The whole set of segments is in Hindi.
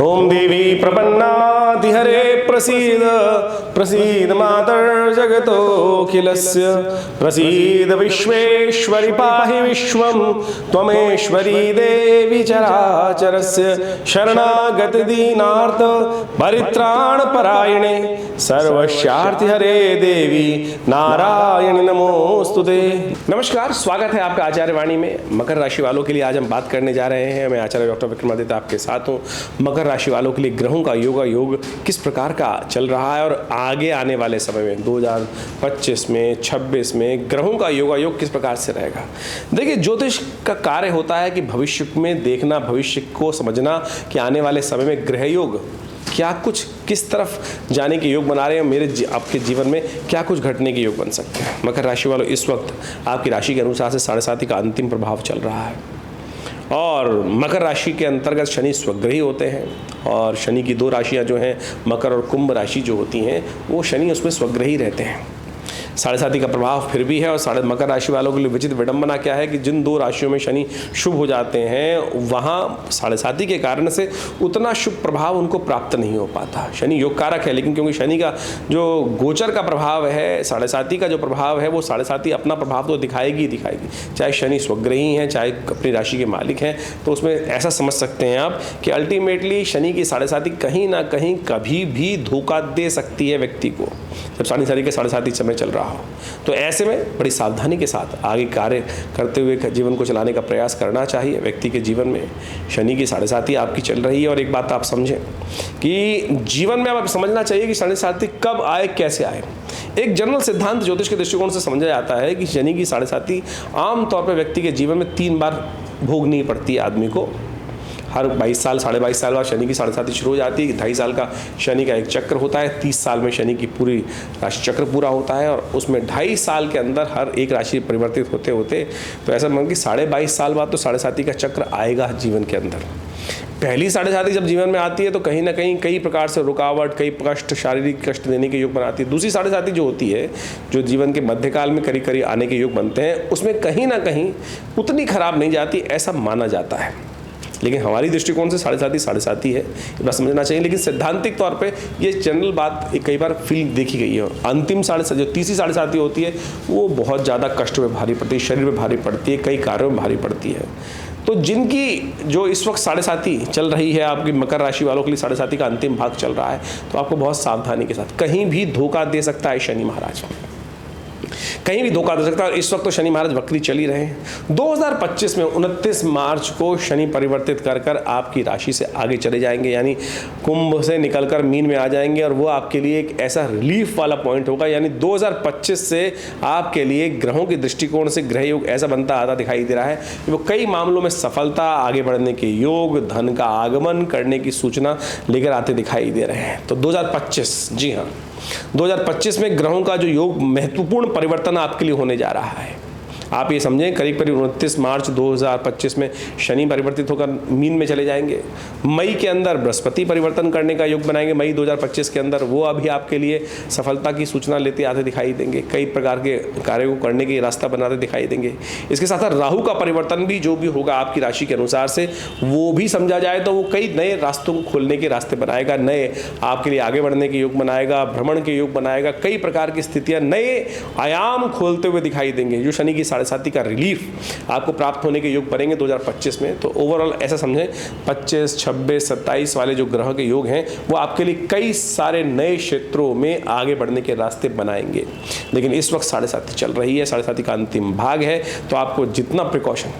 ओम देवी प्रपन्नातिहरे प्रसीद प्रसीद मातर जगतोऽखिलस्य प्रसीद विश्वेश्वरि पाहि विश्वं त्वमेश्वरी देवी चराचरस्य शरणागत दीनार्थ परित्राण परायणे सर्वस्यार्थ हरे देवी नारायणी नमोस्तुते। नमस्कार, स्वागत है आपका आचार्य वाणी में। मकर राशि वालों के लिए आज हम बात करने जा रहे हैं। मैं आचार्य डॉक्टर विक्रमादित्य आपके साथ हूँ। मकर राशि वालों के लिए ग्रहों का योग किस प्रकार का चल रहा है और आगे आने वाले समय में 2025 में 26 में ग्रहों का योग किस प्रकार से रहेगा। देखिए, ज्योतिष का कार्य होता है कि भविष्य में देखना, भविष्य को समझना कि आने वाले समय में ग्रह योग क्या कुछ किस तरफ जाने के योग बना रहे हैं, आपके जीवन में क्या कुछ घटने के योग बन सकते हैं। मकर राशि वालों, इस वक्त आपकी राशि के अनुसार से 7.5 का अंतिम प्रभाव चल रहा है और मकर राशि के अंतर्गत शनि स्वग्रही होते हैं और शनि की 2 राशियां जो हैं, मकर और कुंभ राशि जो होती हैं, वो शनि उसमें स्वग्रही रहते हैं। 7.5 का प्रभाव फिर भी है और मकर राशि वालों के लिए विचित्र विडंबना क्या है कि जिन 2 राशियों में शनि शुभ हो जाते हैं, वहाँ 7.5 के कारण से उतना शुभ प्रभाव उनको प्राप्त नहीं हो पाता। शनि योग कारक है, लेकिन क्योंकि शनि का जो गोचर का प्रभाव है, 7.5 का जो प्रभाव है, वो 7.5 अपना प्रभाव तो दिखाएगी ही दिखाएगी। चाहे शनि स्वग्रही हैं, चाहे अपनी राशि के मालिक हैं, तो उसमें ऐसा समझ सकते हैं आप कि अल्टीमेटली शनि की 7.5 कहीं ना कहीं कभी भी धोखा दे सकती है व्यक्ति को, जब शनि के 7.5 समय चल रहा हो। तो ऐसे में बड़ी सावधानी के साथ आगे कार्य करते हुए जीवन को चलाने का प्रयास करना चाहिए। व्यक्ति के जीवन में शनि की 7.5 आपकी चल रही है और एक बात आप समझें कि जीवन में आप समझना चाहिए कि 7.5 कब आए, कैसे आए। एक जनरल सिद्धांत ज्योतिष के दृष्टिकोण से समझा जाता है कि शनि की 7.5 आमतौर पर व्यक्ति के जीवन में 3 बार भोगनी पड़ती है आदमी को। हर 22 साल 22.5 साल बाद शनि की 7.5 शुरू हो जाती है। 2.5 साल का शनि का एक चक्र होता है। 30 साल में शनि की पूरी राशि चक्र पूरा होता है और उसमें 2.5 साल के अंदर हर एक राशि परिवर्तित होते होते तो ऐसा मान कि 22.5 साल बाद तो 7.5 का चक्र आएगा जीवन के अंदर। पहली 7.5 जब जीवन में आती है तो कहीं ना कहीं कई प्रकार से रुकावट, कई कष्ट, शारीरिक कष्ट देने के योग बनाती है। दूसरी 7.5 जो होती है, जो जीवन के मध्यकाल में करीब करीब आने के योग बनते हैं, उसमें कहीं ना कहीं उतनी खराब नहीं जाती, ऐसा माना जाता है। लेकिन हमारी दृष्टिकोण से 7.5 है, ये बात समझना चाहिए। लेकिन सैद्धांतिक तौर पे ये जनरल बात कई बार फील देखी गई है। अंतिम 7.5 जो तीसरी 7.5 होती है, वो बहुत ज़्यादा कष्ट में भारी पड़ती है, शरीर में भारी पड़ती है, कई कार्यों में भारी पड़ती है। तो जिनकी जो इस वक्त 7.5 चल रही है, आपकी मकर राशि वालों के लिए 7.5 का अंतिम भाग चल रहा है, तो आपको बहुत सावधानी के साथ, कहीं भी धोखा दे सकता है शनि महाराज, कहीं भी धोखा दे सकता है। इस वक्त तो शनि महाराज वक्री चल ही रहे हैं। 2025 में 29 मार्च को शनि परिवर्तित कर आपकी राशि से आगे चले जाएंगे, यानी कुंभ से निकलकर मीन में आ जाएंगे और वो आपके लिए एक ऐसा रिलीफ वाला पॉइंट होगा। यानी 2025 से आपके लिए ग्रहों के दृष्टिकोण से ग्रह योग ऐसा बनता आता दिखाई दे रहा है कि वो कई मामलों में सफलता, आगे बढ़ने के योग, धन का आगमन करने की सूचना लेकर आते दिखाई दे रहे हैं। तो 2025, जी हाँ, 2025 में ग्रहों का जो योग महत्वपूर्ण परिवर्तन आपके लिए होने जा रहा है। आप ये समझें, करीब 29 मार्च 2025 में शनि परिवर्तित होकर मीन में चले जाएंगे। मई के अंदर बृहस्पति परिवर्तन करने का योग बनाएंगे। मई 2025 के अंदर वो अभी आपके लिए सफलता की सूचना लेते आते दिखाई देंगे, कई प्रकार के कार्यों को करने की रास्ता बनाते दिखाई देंगे। इसके साथ साथ राहु का परिवर्तन भी जो भी होगा आपकी राशि के अनुसार से, वो भी समझा जाए तो वो कई नए रास्तों को खोलने के रास्ते बनाएगा, नए आपके लिए आगे बढ़ने के योग बनाएगा, भ्रमण के योग बनाएगा, कई प्रकार की स्थितियाँ, नए आयाम खोलते हुए दिखाई देंगे। जो शनि की 7.5 का रिलीफ आपको प्राप्त होने के योग बनेंगे 2025 में। तो ओवरऑल ऐसा समझें, 25, 26, 27 वाले जो ग्रह के योग हैं, वो आपके लिए कई सारे नए क्षेत्रों में आगे बढ़ने के रास्ते बनाएंगे। लेकिन इस वक्त 7.5 चल रही है, 7.5 का अंतिम भाग है, तो आपको जितना प्रिकॉशन,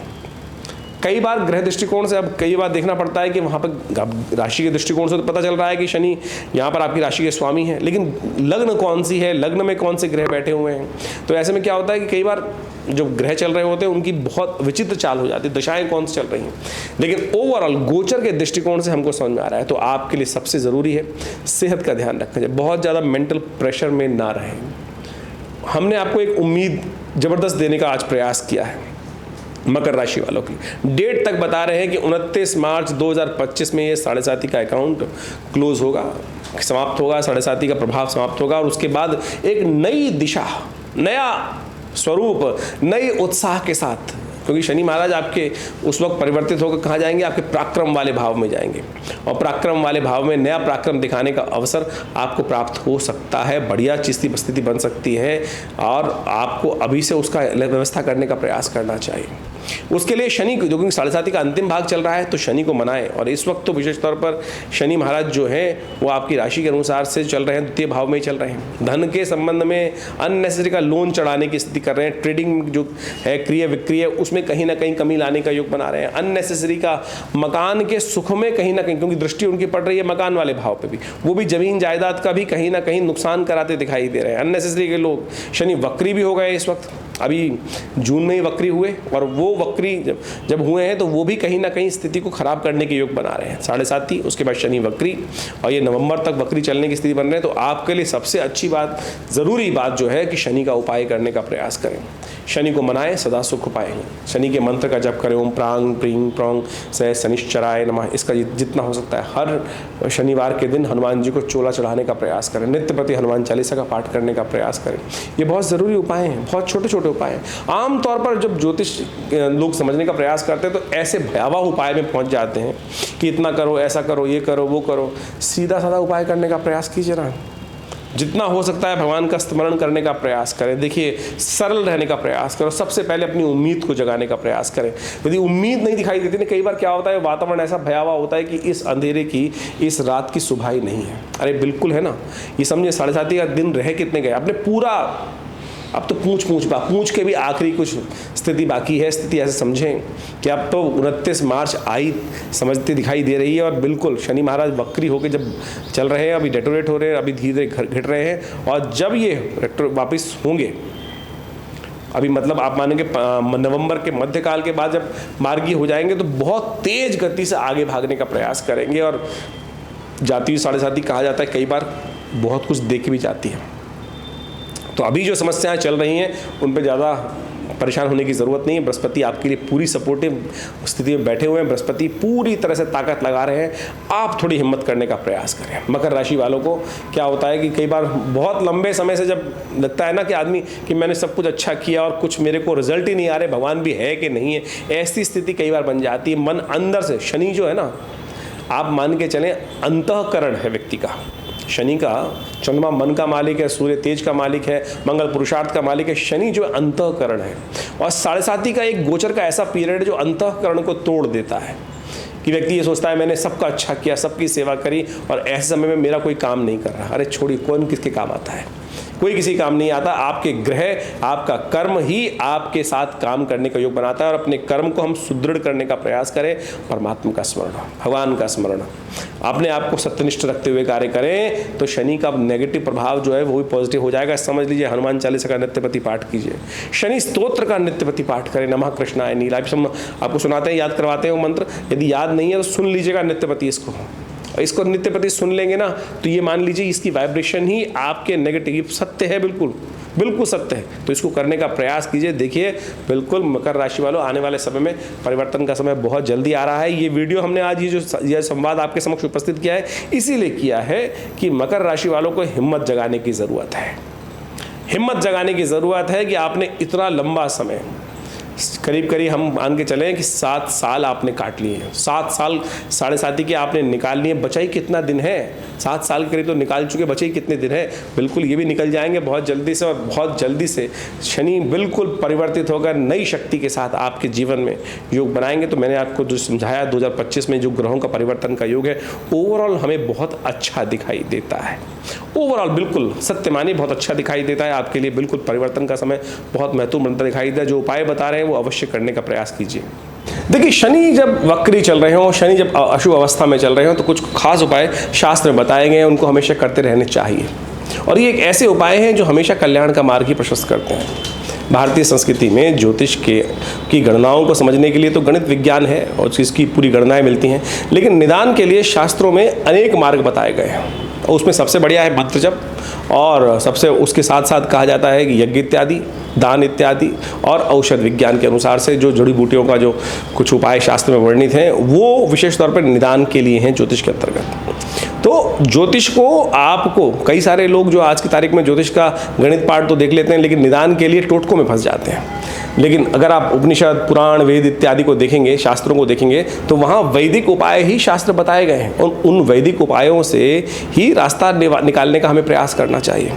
कई बार ग्रह दृष्टिकोण से अब कई बार देखना पड़ता है कि वहाँ पर राशि के दृष्टिकोण से तो पता चल रहा है कि शनि यहाँ पर आपकी राशि के स्वामी हैं, लेकिन लग्न कौन सी है, लग्न में कौन से ग्रह बैठे हुए हैं। तो ऐसे में क्या होता है कि कई बार जो ग्रह चल रहे होते हैं उनकी बहुत विचित्र चाल हो जाती है, दशाएं कौन सी चल रही हैं। लेकिन ओवरऑल गोचर के दृष्टिकोण से हमको समझ में आ रहा है, तो आपके लिए सबसे ज़रूरी है सेहत का ध्यान रखना चाहिए, बहुत ज़्यादा मेंटल प्रेशर में ना रहें। हमने आपको एक उम्मीद ज़बरदस्त देने का आज प्रयास किया है मकर राशि वालों की। डेट तक बता रहे हैं कि 29 मार्च 2025 में ये 7.5 का अकाउंट क्लोज होगा, समाप्त होगा, 7.5 का प्रभाव समाप्त होगा और उसके बाद एक नई दिशा, नया स्वरूप, नई उत्साह के साथ क्योंकि शनि महाराज आपके उस वक्त परिवर्तित होकर कहाँ जाएंगे, आपके पराक्रम वाले भाव में जाएंगे, और पराक्रम वाले भाव में नया पराक्रम दिखाने का अवसर आपको प्राप्त हो सकता है, बढ़िया स्थिति बन सकती है, और आपको अभी से उसका व्यवस्था करने का प्रयास करना चाहिए। उसके लिए शनि जो कि 7.5 का अंतिम भाग चल रहा है, तो शनि को मनाएं। और इस वक्त तो विशेष तौर पर शनि महाराज जो हैं वो आपकी राशि के अनुसार से चल रहे हैं, द्वितीय भाव में ही चल रहे हैं। धन के संबंध में अननेसेसरी का लोन चढ़ाने की स्थिति कर रहे हैं, ट्रेडिंग जो है क्रिय विक्रिय उसमें कहीं ना कहीं कमी लाने का योग बना रहे हैं। अननेसेसरी का मकान के सुख में कहीं ना कहीं, क्योंकि दृष्टि उनकी पड़ रही है मकान वाले भाव पर भी, वो भी जमीन जायदाद का भी कहीं ना कहीं नुकसान कराते दिखाई दे रहे हैं। अननेसेसरी के लोग शनि वक्री भी हो गए इस वक्त, अभी जून में ही वक्री हुए, और वो वक्री जब हुए हैं तो वो भी कहीं ना कहीं स्थिति को खराब करने के योग बना रहे हैं। 7.5 उसके बाद शनि वक्री, और ये नवंबर तक वक्री चलने की स्थिति बन रहे हैं। तो आपके लिए सबसे अच्छी बात, ज़रूरी बात जो है कि शनि का उपाय करने का प्रयास करें, शनि को मनाएं, सदा सुख पाएं। शनि के मंत्र का जप करें, ओम प्रांग प्रीं प्रौंग से शनिश्चराय नमः, इसका जितना हो सकता है हर शनिवार के दिन हनुमान जी को चोला चढ़ाने का प्रयास करें, नित्य प्रति हनुमान चालीसा का पाठ करने का प्रयास करें। ये बहुत ज़रूरी उपाय हैं, बहुत छोटे छोटे उपाय हैं। आमतौर पर जब ज्योतिष लोग समझने का प्रयास करते हैं तो ऐसे भयावह उपाय में पहुंच जाते हैं कि इतना करो, ऐसा करो, ये करो, वो करो। सीधा साधा उपाय करने का प्रयास कीजिए ना, जितना हो सकता है भगवान का स्मरण करने का प्रयास करें। देखिए, सरल रहने का प्रयास करो, सबसे पहले अपनी उम्मीद को जगाने का प्रयास करें। यदि उम्मीद नहीं दिखाई देती ना, कई बार क्या होता है, वातावरण ऐसा भयावह होता है कि इस अंधेरे की, इस रात की सुबह ही नहीं है। अरे बिल्कुल है ना, ये समझे 7.5 का दिन रह कितने गए, आपने पूरा, अब तो पूछ के भी आखिरी कुछ स्थिति बाकी है। स्थिति ऐसे समझें कि अब तो 29 मार्च आई समझती दिखाई दे रही है, और बिल्कुल शनि महाराज वक्री होकर जब चल रहे हैं, अभी डेटोरेट हो रहे हैं, अभी धीरे घट रहे हैं, और जब ये वापस होंगे, अभी मतलब आप मानेंगे नवंबर के मध्यकाल के बाद जब मार्गी हो जाएंगे, तो बहुत तेज गति से आगे भागने का प्रयास करेंगे। और जाती हुई 7.5 कहा जाता है, कई बार बहुत कुछ देख भी जाती है। तो अभी जो समस्याएं चल रही हैं उन पर ज़्यादा परेशान होने की ज़रूरत नहीं है। बृहस्पति आपके लिए पूरी सपोर्टिव स्थिति में बैठे हुए हैं, बृहस्पति पूरी तरह से ताकत लगा रहे हैं। आप थोड़ी हिम्मत करने का प्रयास करें। मकर राशि वालों को क्या होता है कि कई बार बहुत लंबे समय से जब लगता है ना कि आदमी कि मैंने सब कुछ अच्छा किया और कुछ मेरे को रिजल्ट ही नहीं आ रहे, भगवान भी है कि नहीं है, ऐसी स्थिति कई बार बन जाती है। मन अंदर से, शनि जो है ना, आप मान के चलें अंतःकरण है व्यक्ति का। शनि का, चंद्रमा मन का मालिक है, सूर्य तेज का मालिक है, मंगल पुरुषार्थ का मालिक है। शनि जो अंतःकरण है, और 7.5 का एक गोचर का ऐसा पीरियड जो अंतःकरण को तोड़ देता है कि व्यक्ति ये सोचता है मैंने सबका अच्छा किया, सबकी सेवा करी, और ऐसे समय में मेरा कोई काम नहीं कर रहा। अरे छोड़िए, कौन किसके काम आता है, कोई किसी काम नहीं आता। आपके ग्रह, आपका कर्म ही आपके साथ काम करने का योग बनाता है, और अपने कर्म को हम सुदृढ़ करने का प्रयास करें। परमात्मा का स्मरण, भगवान का स्मरण, अपने आप को सत्यनिष्ठ रखते हुए कार्य करें, तो शनि का नेगेटिव प्रभाव जो है वो भी पॉजिटिव हो जाएगा। समझ लीजिए, हनुमान चालीसा का नित्यप्रति पाठ कीजिए, शनि स्तोत्र का नित्यप्रति पाठ करें, नमः कृष्णाय नीलाय। आपको सुनाते हैं, याद करवाते हैं वो मंत्र, यदि याद नहीं है तो सुन लीजिएगा नित्यप्रति। इसको नित्य प्रति सुन लेंगे ना, तो ये मान लीजिए इसकी वाइब्रेशन ही आपके नेगेटिव, सत्य है, बिल्कुल बिल्कुल सत्य है। तो इसको करने का प्रयास कीजिए। देखिए, बिल्कुल मकर राशि वालों, आने वाले समय में परिवर्तन का समय बहुत जल्दी आ रहा है। ये वीडियो हमने आज ये संवाद आपके समक्ष उपस्थित किया है, इसीलिए किया है कि मकर राशि वालों को हिम्मत जगाने की ज़रूरत है। हिम्मत जगाने की ज़रूरत है कि आपने इतना लंबा समय, करीब करीब हम मान के चलें कि 7 साल आपने काट लिए हैं। 7 साल 7.5 के आपने निकाल लिए, बचा ही कितना दिन है? 7 साल के करीब तो निकाल चुके, बचे ही कितने दिन है? बिल्कुल ये भी निकल जाएंगे बहुत जल्दी से, और बहुत जल्दी से शनि बिल्कुल परिवर्तित होकर नई शक्ति के साथ आपके जीवन में योग बनाएंगे। तो मैंने आपको जो समझाया 2025 में जो ग्रहों का परिवर्तन का योग है, ओवरऑल हमें बहुत अच्छा दिखाई देता है। ओवरऑल बिल्कुल सत्य मानिए, बहुत अच्छा दिखाई देता है आपके लिए। बिल्कुल परिवर्तन का समय बहुत महत्वपूर्ण दिखाई देता है। जो उपाय बता रहे हैं वो अवश्य करने का प्रयास कीजिए। देखिए, शनि जब वक्री चल रहे हों, शनि जब अशुभ अवस्था में चल रहे हों, तो कुछ खास उपाय शास्त्र में बताए गए हैं, उनको हमेशा करते रहने चाहिए। और ये एक ऐसे उपाय हैं जो हमेशा कल्याण का मार्ग ही प्रशस्त करते हैं। भारतीय संस्कृति में ज्योतिष की गणनाओं को समझने के लिए तो गणित विज्ञान है और इसकी पूरी गणनाएं मिलती हैं, लेकिन निदान के लिए शास्त्रों में अनेक मार्ग बताए गए हैं। उसमें सबसे बढ़िया है मंत्र जप, और सबसे उसके साथ साथ कहा जाता है कि यज्ञ इत्यादि, दान इत्यादि, और औषध विज्ञान के अनुसार से जो जड़ी बूटियों का जो कुछ उपाय शास्त्र में वर्णित हैं, वो विशेष तौर पर निदान के लिए हैं ज्योतिष के अंतर्गत। तो ज्योतिष को आपको, कई सारे लोग जो आज की तारीख में ज्योतिष का गणित पाठ तो देख लेते हैं, लेकिन निदान के लिए टोटकों में फंस जाते हैं। लेकिन अगर आप उपनिषद, पुराण, वेद इत्यादि को देखेंगे, शास्त्रों को देखेंगे, तो वहाँ वैदिक उपाय ही शास्त्र बताए गए हैं और उन वैदिक उपायों से ही रास्ता निकालने का हमें प्रयास करना चाहिए।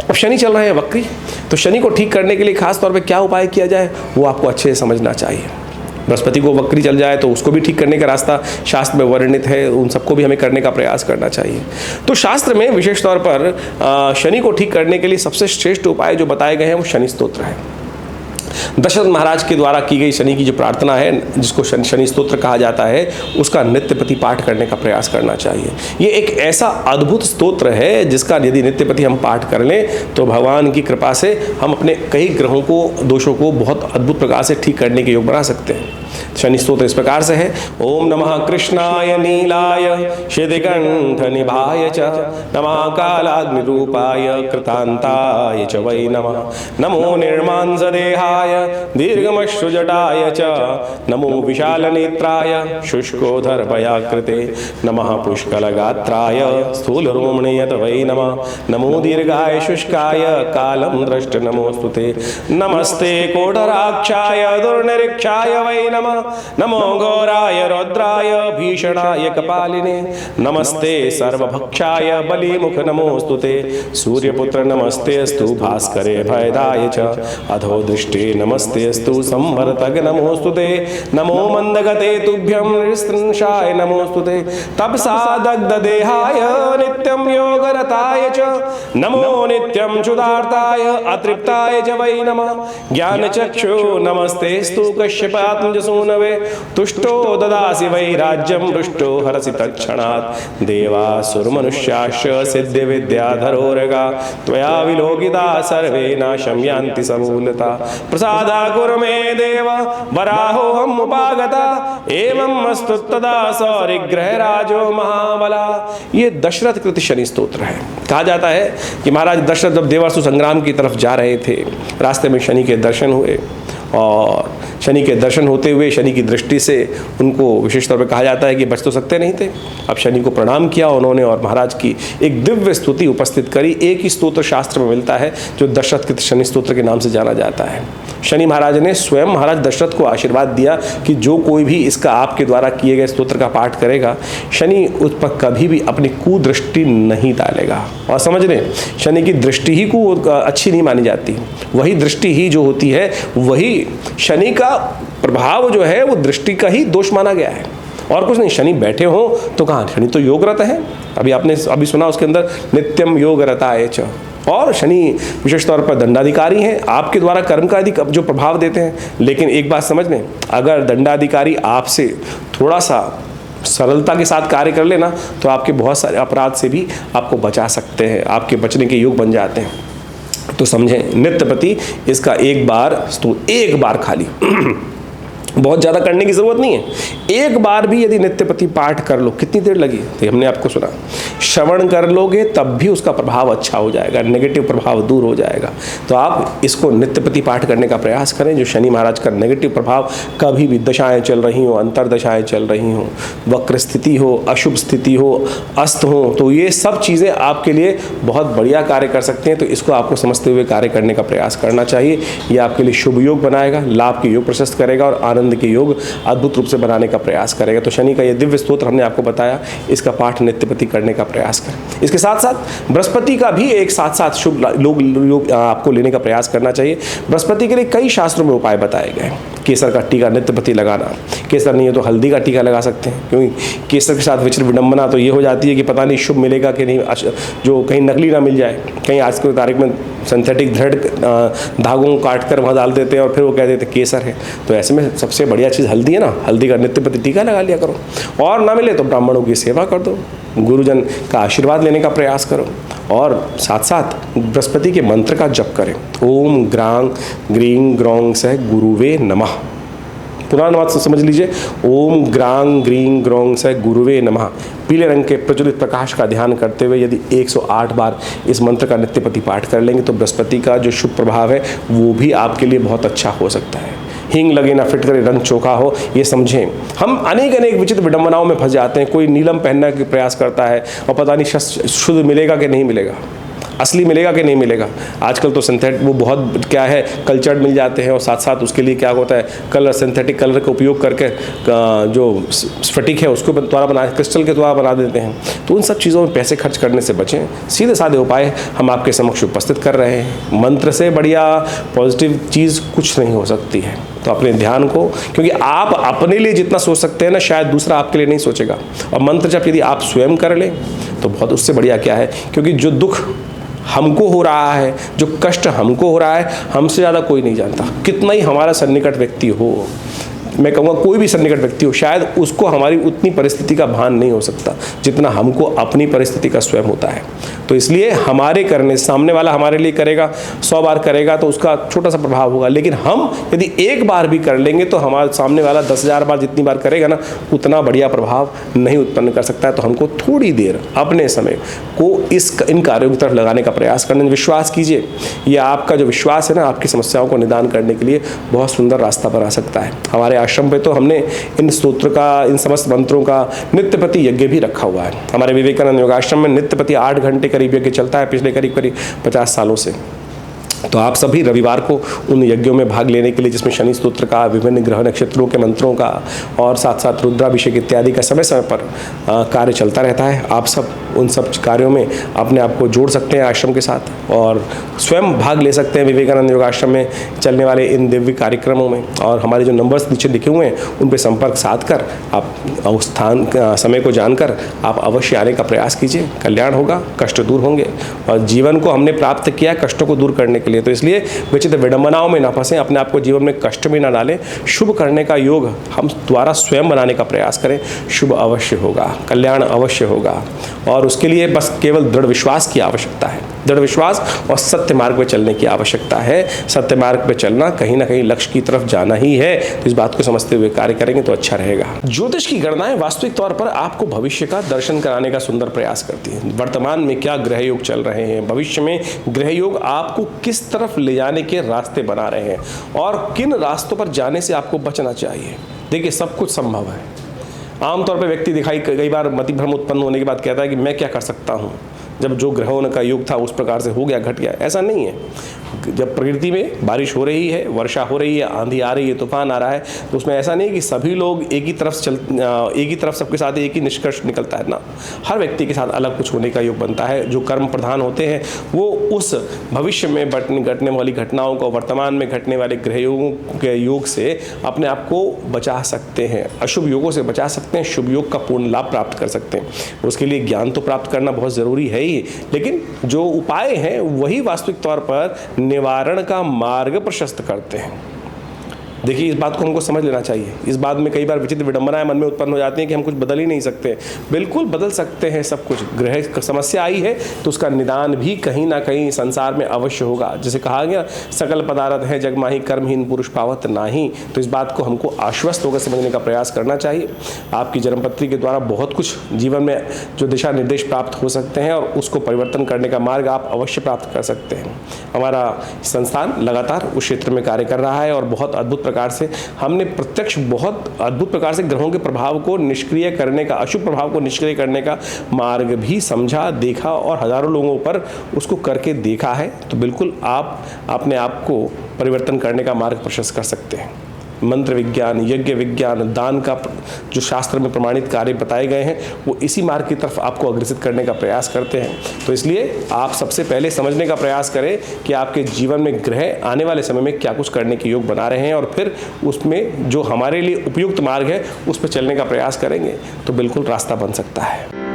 अब शनि चल रहे हैं वक्री, तो शनि को ठीक करने के लिए खास तौर पे क्या उपाय किया जाए वो आपको अच्छे से समझना चाहिए। बृहस्पति को वक्री चल जाए तो उसको भी ठीक करने का रास्ता शास्त्र में वर्णित है, उन सबको भी हमें करने का प्रयास करना चाहिए। तो शास्त्र में विशेष तौर पर शनि को ठीक करने के लिए सबसे श्रेष्ठ उपाय जो बताए गए हैं वो शनि स्तोत्र है। दशरथ महाराज के द्वारा की गई शनि की जो प्रार्थना है, जिसको शनि स्तोत्र कहा जाता है, उसका नित्य प्रति पाठ करने का प्रयास करना चाहिए। ये एक ऐसा अद्भुत स्तोत्र है जिसका यदि नित्य प्रति हम पाठ कर लें तो भगवान की कृपा से हम अपने कई ग्रहों को, दोषों को बहुत अद्भुत प्रकार से ठीक करने के योग बना सकते हैं। शनि स्तोत्र इस प्रकार से है। ओम नमः कृष्णाय नीलाय शितिकंठ निभाय च, नमः कालाग्निरूपाय कृतांताय च वै नमः, नमो निर्मांस देहाय दीर्घमश्रुजटाय च, नमो विशाल नेत्राय शुष्कोदरभयाकृते, नमः पुष्कलगात्राय स्थूलरोमणीयत वै नमः, नमो दीर्घाय शुष्काय कालं द्रष्ट नमोस्तुते, नमस्ते कोटराक्षाय दुर्निरीक्षाय वै नमः, नमो घोराय रौद्राय भीषणाय कपालिने, नमस्ते सर्वभक्षाय बलिमुख नमोस्तुते, सूर्यपुत्र नमस्तेस्तु भास्करे भयदाय च, अधो दृष्टे नमस्तेस्तु संवर्तक नमोस्तुते, नमो मंदगते तुभ्यं नृशंसाय नमोस्तुते, तपसा दग्ध देहाय नित्यं योगरताय च, नमो नित्यं क्षुधार्ताय अतृप्ताय च वै नमः, ज्ञानचक्षु नमस्तेस्तु कश्यपात्मजसूनवे, तुष्टो ददासि वै राज्यं पृष्टो हरसि तत्क्षणात्, देवासुरमनुष्याश्च सिद्धिविद्याधरोरगा, त्वया विलोकिता सर्वे नाशं यान्ति समूलता, प्रसादा कुरु मे देव वराहोऽहम् उपागता, एवं अस्तु तदा सौरिग्रहराजो महाबला। ये दशरथ कृत शनि स्तोत्र है। कहा जाता है कि महाराज दशरथ जब देवासुर संग्राम की तरफ जा रहे थे, रास्ते में शनि के दर्शन हुए और शनि के दर्शन होते हुए शनि की दृष्टि से उनको विशेष तौर पर कहा जाता है कि बच तो सकते नहीं थे। अब शनि को प्रणाम किया उन्होंने और महाराज की एक दिव्य स्तुति उपस्थित करी। एक ही स्तोत्र शास्त्र में मिलता है जो दशरथ कृत शनि स्तोत्र के नाम से जाना जाता है। शनि महाराज ने स्वयं महाराज दशरथ को आशीर्वाद दिया कि जो कोई भी इसका आपके द्वारा किए गए स्तोत्र का पाठ करेगा, शनि उस पर कभी भी अपनी कुदृष्टि नहीं डालेगा। और समझ लें, शनि की दृष्टि ही को अच्छी नहीं मानी जाती, वही दृष्टि ही जो होती है, वही शनि का प्रभाव जो है वो दृष्टि का ही दोष माना गया है और कुछ नहीं। शनि बैठे हो तो कहाँ, शनि तो योगरत है। अभी आपने अभी सुना उसके अंदर नित्यम योगरताय च, और शनि विशेष तौर पर दंडाधिकारी हैं, आपके द्वारा कर्म का अधिक जो प्रभाव देते हैं। लेकिन एक बात समझ लें, अगर दंडाधिकारी आपसे थोड़ा सा सरलता के साथ कार्य कर लेना तो आपके बहुत सारे अपराध से भी आपको बचा सकते हैं, आपके बचने के योग बन जाते हैं। तो समझें, नित्य प्रति इसका एक बार खाली बहुत ज़्यादा करने की ज़रूरत नहीं है। एक बार भी यदि नित्य प्रति पाठ कर लो, कितनी देर लगी तो हमने आपको सुना, श्रवण कर लोगे तब भी उसका प्रभाव अच्छा हो जाएगा, नेगेटिव प्रभाव दूर हो जाएगा। तो आप इसको नित्य प्रति पाठ करने का प्रयास करें। जो शनि महाराज का नेगेटिव प्रभाव, कभी भी दशाएं चल रही हो, अंतरदशाएं चल रही हो, वक्र स्थिति हो, अशुभ स्थिति हो, अस्त हो, तो ये सब चीज़ें आपके लिए बहुत बढ़िया कार्य कर सकते हैं। तो इसको आपको समझते हुए कार्य करने का प्रयास करना चाहिए। ये आपके लिए शुभ योग बनाएगा, लाभ के योग प्रशस्त करेगा और आनंद के योग अद्भुत रूप से बनाने का प्रयास करेगा। तो शनि का ये दिव्य स्तोत्र हमने आपको बताया, इसका पाठ नित्य प्रति करने का प्रयास करें। इसके साथ साथ बृहस्पति का भी एक साथ शुभ योग आपको लेने का प्रयास करना चाहिए। बृहस्पति के लिए कई शास्त्रों में उपाय बताए गए। केसर का टीका नित्य प्रति लगाना, केसर नहीं है तो हल्दी का टीका लगा सकते हैं, क्योंकि केसर के साथ विचित्र विडंबना तो ये हो जाती है कि पता नहीं शुभ मिलेगा कि नहीं, जो कहीं नकली ना मिल जाए। कहीं आज की तारीख में सिंथेटिक दृढ़ धागों काट कर वहाँ डाल देते हैं और फिर वो कह देते केसर है। तो ऐसे में सबसे बढ़िया चीज़ हल्दी है ना, हल्दी का नित्य प्रति टीका लगा लिया करो। और ना मिले तो ब्राह्मणों की सेवा कर दो, गुरुजन का आशीर्वाद लेने का प्रयास करो और साथ साथ बृहस्पति के मंत्र का जप करें। ओम ग्रांग ग्रीं ग्रौंग सह गुरुवे नमः। पुराना बात समझ लीजिए, ओम ग्रांग ग्रीं ग्रौंग सह गुरुवे नमः। पीले रंग के प्रज्वलित प्रकाश का ध्यान करते हुए यदि 108 बार इस मंत्र का नित्य प्रति पाठ कर लेंगे तो बृहस्पति का जो शुभ प्रभाव है वो भी आपके लिए बहुत अच्छा हो सकता है। हींग लगे ना फिट करे, रंग चोखा हो, ये समझें। हम अनेक विचित्र विडंबनाओं में फंस जाते हैं। कोई नीलम पहनने का प्रयास करता है और पता नहीं शुद्ध मिलेगा कि नहीं मिलेगा। असली मिलेगा कि नहीं मिलेगा। आजकल तो सिंथेटिक वो बहुत क्या है, कल्चर्ड मिल जाते हैं और साथ साथ उसके लिए क्या होता है, कलर, सिंथेटिक कलर का उपयोग करके जो स्फटिक है उसको द्वारा बना, क्रिस्टल के द्वारा बना देते हैं। तो उन सब चीज़ों में पैसे खर्च करने से बचें। सीधे साधे उपाय हम आपके समक्ष उपस्थित कर रहे हैं। मंत्र से बढ़िया पॉजिटिव चीज़ कुछ नहीं हो सकती है। तो अपने ध्यान को, क्योंकि आप अपने लिए जितना सोच सकते हैं ना, शायद दूसरा आपके लिए नहीं सोचेगा। और मंत्र जब यदि आप स्वयं कर लें तो बहुत उससे बढ़िया क्या है, क्योंकि जो दुख हमको हो रहा है, जो कष्ट हमको हो रहा है, हमसे ज़्यादा कोई नहीं जानता। कितना ही हमारा सन्निकट व्यक्ति हो, मैं कहूँगा कोई भी सन्निकट व्यक्ति हो, शायद उसको हमारी उतनी परिस्थिति का भान नहीं हो सकता जितना हमको अपनी परिस्थिति का स्वयं होता है। तो इसलिए हमारे करने, सामने वाला हमारे लिए करेगा, 100 बार करेगा तो उसका छोटा सा प्रभाव होगा, लेकिन हम यदि एक बार भी कर लेंगे तो हमारे सामने वाला 10,000 बार जितनी बार करेगा ना, उतना बढ़िया प्रभाव नहीं उत्पन्न कर सकता है। तो हमको थोड़ी देर अपने समय को इन कार्यों की तरफ लगाने का प्रयास करना। विश्वास कीजिए, ये आपका जो विश्वास है ना, आपकी समस्याओं को निदान करने के लिए बहुत सुंदर रास्ता बना सकता है। हमारे आश्रम पे तो हमने इन स्तोत्र का, इन समस्त मंत्रों का नित्यपति यज्ञ भी रखा हुआ है। हमारे विवेकानंद योगाश्रम में नित्यपति 8 घंटे करीब यज्ञ चलता है पिछले करीब 50 सालों से। तो आप सभी रविवार को उन यज्ञों में भाग लेने के लिए, जिसमें शनि स्तोत्र का, विभिन्न ग्रह नक्षत्रों के मंत्रों का और साथ साथ रुद्राभिषेक इत्यादि का समय समय पर कार्य चलता रहता है। आप सब उन सब कार्यों में अपने आप को जोड़ सकते हैं आश्रम के साथ और स्वयं भाग ले सकते हैं विवेकानंद योगाश्रम में चलने वाले इन दिव्य कार्यक्रमों में। और हमारे जो नंबर्स नीचे लिखे हुए हैं उन पर संपर्क साध कर आप उस स्थान समय को जानकर आप अवश्य आने का प्रयास कीजिए। कल्याण होगा, कष्ट दूर होंगे और जीवन को हमने प्राप्त किया कष्टों को दूर करने के लिए। तो इसलिए विचित्र विडंबनाओं में ना फंसें, अपने आप को जीवन में कष्ट में ना डालें। शुभ करने का योग हम द्वारा स्वयं बनाने का प्रयास करें। शुभ अवश्य होगा, कल्याण अवश्य होगा और उसके लिए बस केवल दृढ़ विश्वास की आवश्यकता है। दृढ़ विश्वास और सत्य मार्ग पर चलने की आवश्यकता है। सत्य मार्ग पर चलना, कहीं ना कहीं लक्ष्य की तरफ जाना ही है। तो इस बात को समझते हुए कार्य करेंगे तो अच्छा रहेगा। ज्योतिष की गणनाएं वास्तविक तौर पर आपको भविष्य का दर्शन कराने का सुंदर प्रयास करती हैं। वर्तमान में क्या ग्रह योग चल रहे हैं, भविष्य में ग्रह योग आपको किस तरफ ले जाने के रास्ते बना रहे हैं और किन रास्तों पर जाने से आपको बचना चाहिए। देखिए, सब कुछ संभव है। आमतौर पर व्यक्ति दिखाई कई बार मति भ्रम उत्पन्न होने के बाद कहता है कि मैं क्या कर सकता हूँ, जब जो ग्रहों का योग था उस प्रकार से हो गया, घट गया। ऐसा नहीं है। जब प्रकृति में बारिश हो रही है, वर्षा हो रही है, आंधी आ रही है, तूफान आ रहा है, तो उसमें ऐसा नहीं कि सभी लोग एक ही तरफ सबके साथ एक ही निष्कर्ष निकलता है ना। हर व्यक्ति के साथ अलग कुछ होने का योग बनता है। जो कर्म प्रधान होते हैं वो उस भविष्य में घटने वाली घटनाओं को, वर्तमान में घटने वाले ग्रह योगों के योग से अपने आप को बचा सकते हैं, अशुभ योगों से बचा सकते हैं, शुभ योग का पूर्ण लाभ प्राप्त कर सकते हैं। उसके लिए ज्ञान तो प्राप्त करना बहुत ज़रूरी है ही, लेकिन जो उपाय हैं वही वास्तविक तौर पर निवारण का मार्ग प्रशस्त करते हैं। देखिए, इस बात को हमको समझ लेना चाहिए। इस बात में कई बार विचित्र विडंबनाएं मन में उत्पन्न हो जाती हैं कि हम कुछ बदल ही नहीं सकते। बिल्कुल बदल सकते हैं सब कुछ। ग्रह समस्या आई है तो उसका निदान भी कहीं ना कहीं संसार में अवश्य होगा। जैसे कहा गया, सकल पदार्थ है जग माही, कर्महीन पुरुष पावत नाही। तो इस बात को हमको आश्वस्त होकर समझने का प्रयास करना चाहिए। आपकी जन्मपत्री के द्वारा बहुत कुछ जीवन में जो दिशा निर्देश प्राप्त हो सकते हैं और उसको परिवर्तन करने का मार्ग आप अवश्य प्राप्त कर सकते हैं। हमारा संस्थान लगातार उस क्षेत्र में कार्य कर रहा है और बहुत अद्भुत प्रकार से हमने प्रत्यक्ष बहुत अद्भुत प्रकार से ग्रहों के प्रभाव को निष्क्रिय करने का, अशुभ प्रभाव को निष्क्रिय करने का मार्ग भी समझा, देखा और हजारों लोगों पर उसको करके देखा है। तो बिल्कुल आप अपने आप को परिवर्तन करने का मार्ग प्रशस्त कर सकते हैं। मंत्र विज्ञान, यज्ञ विज्ञान, दान का जो शास्त्र में प्रमाणित कार्य बताए गए हैं वो इसी मार्ग की तरफ आपको अग्रसित करने का प्रयास करते हैं। तो इसलिए आप सबसे पहले समझने का प्रयास करें कि आपके जीवन में ग्रह आने वाले समय में क्या कुछ करने के योग बना रहे हैं और फिर उसमें जो हमारे लिए उपयुक्त मार्ग है उस पर चलने का प्रयास करेंगे तो बिल्कुल रास्ता बन सकता है।